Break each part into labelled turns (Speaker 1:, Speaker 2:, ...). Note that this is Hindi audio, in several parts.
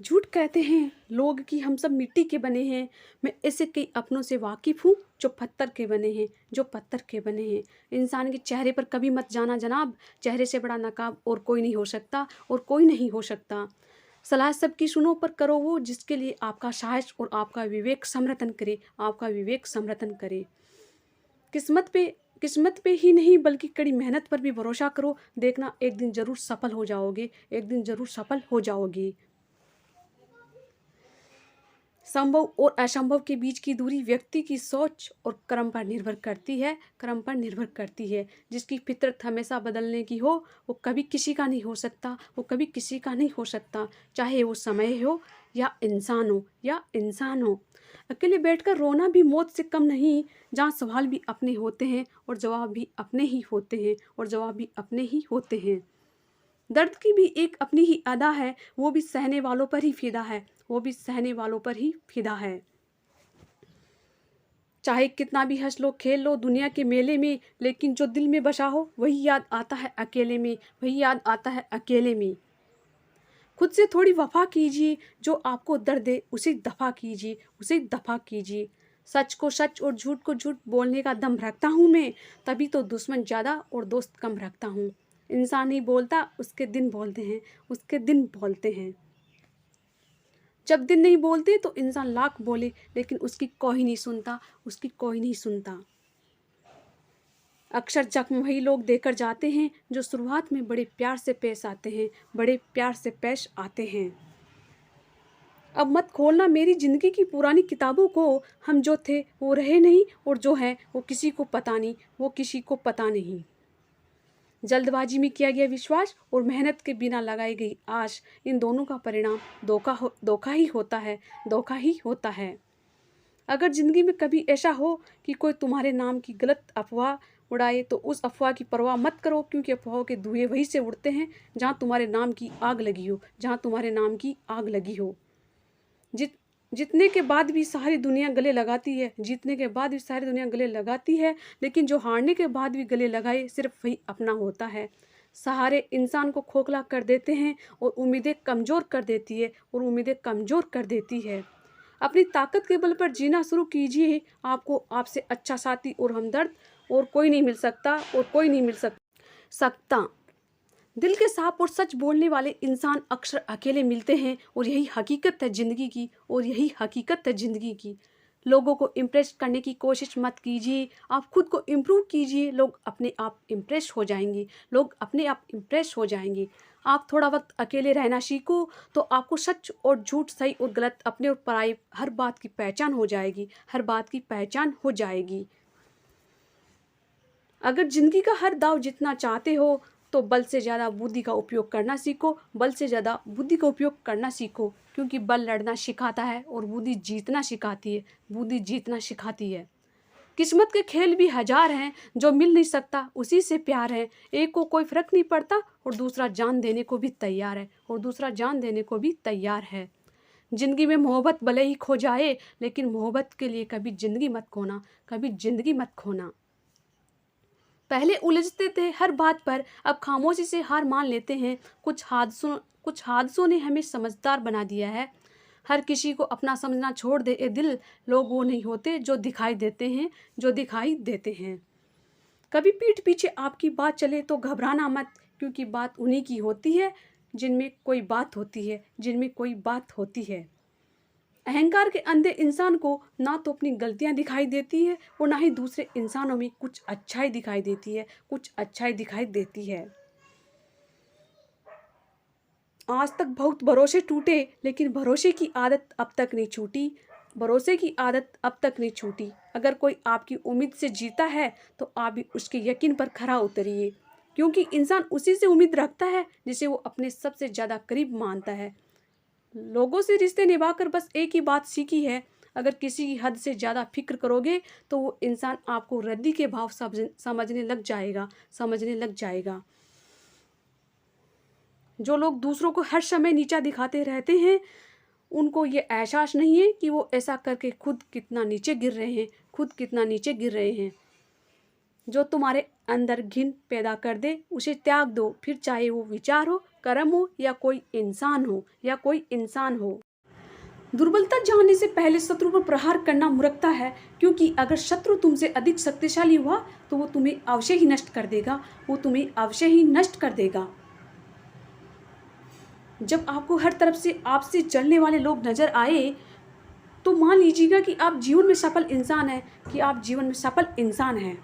Speaker 1: झूठ कहते हैं लोग कि हम सब मिट्टी के बने हैं। मैं ऐसे कई अपनों से वाकिफ़ हूँ जो पत्थर के बने हैं, जो पत्थर के बने हैं। इंसान के चेहरे पर कभी मत जाना जनाब, चेहरे से बड़ा नकाब और कोई नहीं हो सकता, और कोई नहीं हो सकता। सलाह सबकी सुनो पर करो वो जिसके लिए आपका साहस और आपका विवेक समर्थन करे, आपका विवेक समर्थन करे। किस्मत पे किस्मत पे ही नहीं बल्कि कड़ी मेहनत पर भी भरोसा करो। देखना एक दिन ज़रूर सफल हो जाओगे, एक दिन ज़रूर सफल हो जाओगे। संभव और असंभव के बीच की दूरी व्यक्ति की सोच और कर्म पर निर्भर करती है, कर्म पर निर्भर करती है। जिसकी फितरत हमेशा बदलने की हो वो कभी किसी का नहीं हो सकता, वो कभी किसी का नहीं हो सकता, चाहे वो समय हो या इंसान हो, या इंसान हो। अकेले बैठकर रोना भी मौत से कम नहीं, जहाँ सवाल भी अपने होते हैं और जवाब भी अपने ही होते हैं, और जवाब भी अपने ही होते हैं। दर्द की भी एक अपनी ही अदा है, वो भी सहने वालों पर ही फिदा है, वो भी सहने वालों पर ही फिदा है। चाहे कितना भी हंस लो खेल लो दुनिया के मेले में, लेकिन जो दिल में बसा हो वही याद आता है अकेले में, वही याद आता है अकेले में। खुद से थोड़ी वफा कीजिए, जो आपको दर्द दे उसे दफा कीजिए, उसे दफा कीजिए। सच को सच और झूठ को झूठ बोलने का दम रखता हूँ मैं, तभी तो दुश्मन ज़्यादा और दोस्त कम रखता हूँ। इंसान नहीं बोलता, उसके दिन बोलते हैं, उसके दिन बोलते हैं। जब दिन नहीं बोलते तो इंसान लाख बोले, लेकिन उसकी कोई नहीं सुनता, उसकी कोई नहीं सुनता। अक्सर जख्म वही लोग देकर जाते हैं जो शुरुआत में बड़े प्यार से पेश आते हैं, बड़े प्यार से पेश आते हैं। अब मत खोलना मेरी ज़िंदगी की पुरानी किताबों को, हम जो थे वो रहे नहीं, और जो है वो किसी को पता नहीं, वो किसी को पता नहीं। जल्दबाजी में किया गया विश्वास और मेहनत के बिना लगाई गई आश, इन दोनों का परिणाम धोखा ही होता है, धोखा ही होता है। अगर ज़िंदगी में कभी ऐसा हो कि कोई तुम्हारे नाम की गलत अफवाह उड़ाए तो उस अफवाह की परवाह मत करो, क्योंकि अफवाहों के धुएं वहीं से उड़ते हैं जहाँ तुम्हारे नाम की आग लगी हो, जहाँ तुम्हारे नाम की आग लगी हो। जीतने के बाद भी सारी दुनिया गले लगाती है, जीतने के बाद भी सारी दुनिया गले लगाती है, लेकिन जो हारने के बाद भी गले लगाए सिर्फ वही अपना होता है। सहारे इंसान को खोखला कर देते हैं और उम्मीदें कमज़ोर कर देती है, और उम्मीदें कमज़ोर कर देती है। अपनी ताकत के बल पर जीना शुरू कीजिए, आपको आपसे अच्छा साथी और हमदर्द और कोई नहीं मिल सकता, और कोई नहीं मिल सकता। दिल के साफ और सच बोलने वाले इंसान अक्सर अकेले मिलते हैं, और यही हकीकत है ज़िंदगी की, और यही हकीकत है ज़िंदगी की। लोगों को इम्प्रेस करने की कोशिश मत कीजिए, आप खुद को इम्प्रूव कीजिए, लोग अपने आप इम्प्रेस हो जाएंगे, लोग अपने आप इम्प्रेस हो जाएंगे। आप थोड़ा वक्त अकेले रहना सीखो तो आपको सच और झूठ, सही और गलत, अपने और पराई हर बात की पहचान हो जाएगी, हर बात की पहचान हो जाएगी। अगर ज़िंदगी का हर दाव जीतना चाहते हो तो बल से ज़्यादा बुद्धि का उपयोग करना सीखो, बल से ज़्यादा बुद्धि का उपयोग करना सीखो, क्योंकि बल लड़ना सिखाता है और बुद्धि जीतना सिखाती है, बुद्धि जीतना सिखाती है। किस्मत के खेल भी हजार हैं, जो मिल नहीं सकता उसी से प्यार है। एक को कोई फर्क नहीं पड़ता और दूसरा जान देने को भी तैयार है, और दूसरा जान देने को भी तैयार है। ज़िंदगी में मोहब्बत भले ही खो जाए, लेकिन मोहब्बत के लिए कभी ज़िंदगी मत खोना, कभी ज़िंदगी मत खोना। पहले उलझते थे हर बात पर, अब खामोशी से हार मान लेते हैं। कुछ हादसों ने हमें समझदार बना दिया है। हर किसी को अपना समझना छोड़ दे ए दिल, लोग वो नहीं होते जो दिखाई देते हैं, जो दिखाई देते हैं। कभी पीठ पीछे आपकी बात चले तो घबराना मत, क्योंकि बात उन्हीं की होती है जिनमें कोई बात होती है, जिनमें कोई बात होती है। अहंकार के अंधे इंसान को ना तो अपनी गलतियां दिखाई देती है, और ना ही दूसरे इंसानों में कुछ अच्छाई दिखाई देती है, कुछ अच्छाई दिखाई देती है। आज तक बहुत भरोसे टूटे, लेकिन भरोसे की आदत अब तक नहीं छूटी, भरोसे की आदत अब तक नहीं छूटी। अगर कोई आपकी उम्मीद से जीता है तो आप भी उसके यकीन पर खरा उतरिए, क्योंकि इंसान उसी से उम्मीद रखता है जिसे वो अपने सबसे ज़्यादा करीब मानता है। लोगों से रिश्ते निभाकर बस एक ही बात सीखी है, अगर किसी की हद से ज़्यादा फिक्र करोगे तो वो इंसान आपको रद्दी के भाव समझने लग जाएगा, समझने लग जाएगा। जो लोग दूसरों को हर समय नीचा दिखाते रहते हैं, उनको ये एहसास नहीं है कि वो ऐसा करके खुद कितना नीचे गिर रहे हैं, खुद कितना नीचे गिर रहे हैं। जो तुम्हारे अंदर घिन पैदा कर दे उसे त्याग दो, फिर चाहे वो विचार हो, कर्म हो या कोई इंसान हो। दुर्बलता जानने से पहले शत्रु पर प्रहार करना मूर्खता है, क्योंकि अगर शत्रु तुमसे अधिक शक्तिशाली हुआ तो वो तुम्हें अवश्य ही नष्ट कर देगा। जब आपको हर तरफ से आपसे जलने वाले लोग नजर आए तो मान लीजिएगा कि आप जीवन में सफल इंसान हैं।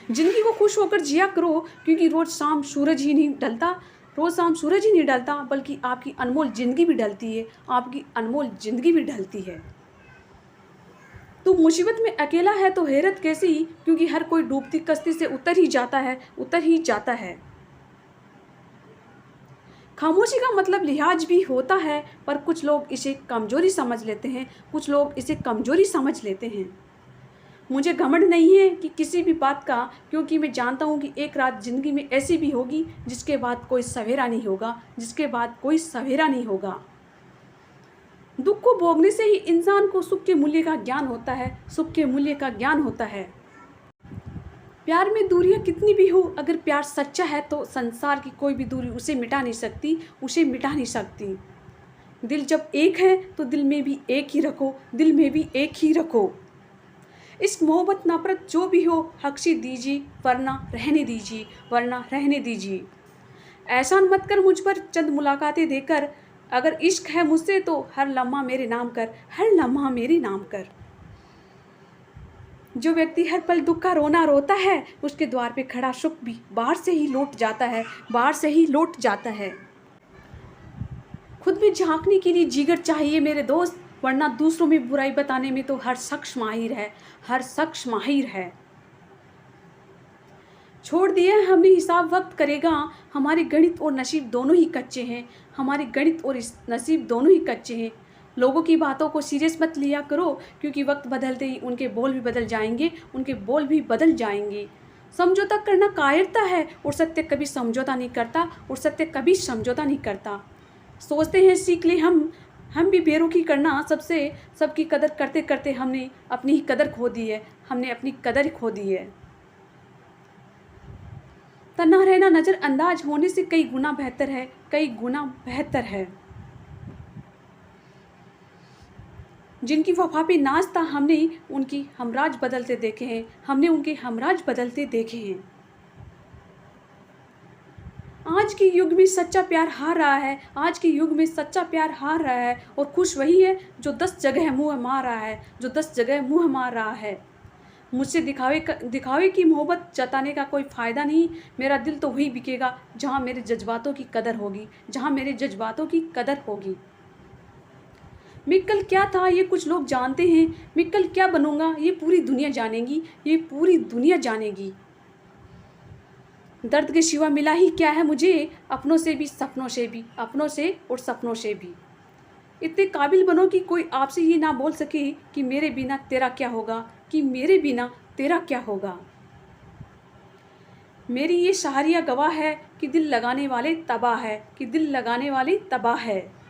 Speaker 1: जिंदगी को खुश होकर जिया करो, क्योंकि रोज शाम सूरज ही नहीं ढलता, बल्कि आपकी अनमोल जिंदगी भी ढलती है। तो मुसीबत में अकेला है तो हैरत कैसी, क्योंकि हर कोई डूबती कश्ती से उतर ही जाता है। खामोशी का मतलब लिहाज भी होता है, पर कुछ लोग इसे कमजोरी समझ लेते हैं। मुझे घमंड नहीं है कि किसी भी बात का, क्योंकि मैं जानता हूँ कि एक रात जिंदगी में ऐसी भी होगी जिसके बाद कोई सवेरा नहीं होगा। दुख को भोगने से ही इंसान को सुख के मूल्य का ज्ञान होता है। प्यार में दूरियां कितनी भी हो, अगर प्यार सच्चा है तो संसार की कोई भी दूरी उसे मिटा नहीं सकती। दिल जब एक है तो दिल में भी एक ही रखो। इस मोहब्बत नफरत जो भी हो, हक़ दीजिए वरना रहने दीजिए। एहसान मत कर मुझ पर चंद मुलाकातें देकर, अगर इश्क है मुझसे तो हर लम्हा मेरे नाम कर। जो व्यक्ति हर पल दुख का रोना रोता है, उसके द्वार पे खड़ा सुख भी बाहर से ही लौट जाता है। खुद में झांकने के लिए जिगर चाहिए मेरे दोस्त, वरना दूसरों में बुराई बताने में तो हर शख्स माहिर है। छोड़ दिया हमने हिसाब वक्त करेगा, हमारे गणित और नसीब दोनों ही कच्चे हैं। लोगों की बातों को सीरियस मत लिया करो, क्योंकि वक्त बदलते ही उनके बोल भी बदल जाएंगे। समझौता करना कायरता है, और सत्य कभी समझौता नहीं करता। सोचते हैं सीख ले हम भी बेरुखी करना, सबकी कदर करते करते हमने अपनी कदर खो दी है। तन्हा रहना नज़रअंदाज होने से कई गुना बेहतर है। जिनकी वफा पे नाज था, हमने उनके हमराज बदलते देखे हैं। आज के युग में सच्चा प्यार हार रहा है, और खुश वही है जो 10 जगह मुँह मार रहा है। मुझसे दिखावे की मोहब्बत जताने का कोई फ़ायदा नहीं। मेरा दिल तो वही बिकेगा जहाँ मेरे जज्बातों की कदर होगी। मैं कल क्या था ये कुछ लोग जानते हैं, मैं कल क्या बनूंगा ये पूरी दुनिया जानेगी। दर्द के सिवा मिला ही क्या है मुझे, अपनों से और सपनों से भी। इतने काबिल बनो कि कोई आपसे ये ना बोल सके कि मेरे बिना तेरा क्या होगा। मेरी ये शाहरिया गवाह है कि दिल लगाने वाले तबाह है।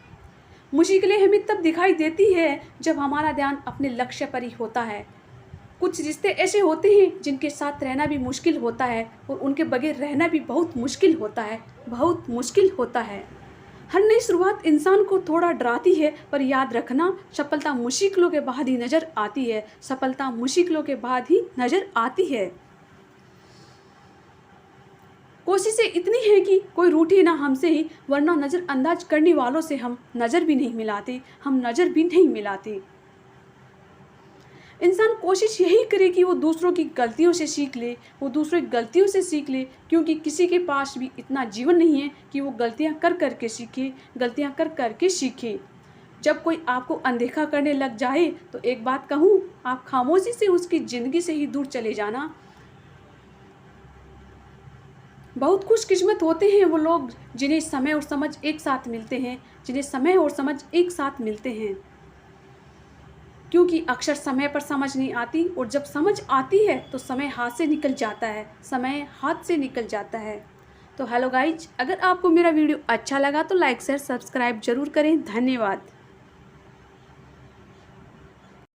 Speaker 1: मुश्किलें हमें तब दिखाई देती है जब हमारा ध्यान अपने लक्ष्य पर ही होता है। कुछ रिश्ते ऐसे होते हैं जिनके साथ रहना भी मुश्किल होता है, और उनके बगैर रहना भी बहुत मुश्किल होता है। हर नई शुरुआत इंसान को थोड़ा डराती है, पर याद रखना सफलता मुश्किलों के बाद ही नज़र आती है। कोशिशें इतनी है कि कोई रूठे ना हमसे ही, वरना नज़रअंदाज करने वालों से हम नज़र भी नहीं मिलाते। इंसान कोशिश यही करे कि वो दूसरों की गलतियों से सीख ले, क्योंकि किसी के पास भी इतना जीवन नहीं है कि वो गलतियां कर करके सीखे। जब कोई आपको अनदेखा करने लग जाए तो एक बात कहूँ, आप खामोशी से उसकी ज़िंदगी से ही दूर चले जाना। बहुत खुशकिस्मत होते हैं वो लोग जिन्हें समय और समझ एक साथ मिलते हैं, क्योंकि अक्सर समय पर समझ नहीं आती, और जब समझ आती है तो समय हाथ से निकल जाता है। तो हेलो गाइज, अगर आपको मेरा वीडियो अच्छा लगा तो लाइक शेयर सब्सक्राइब जरूर करें। धन्यवाद।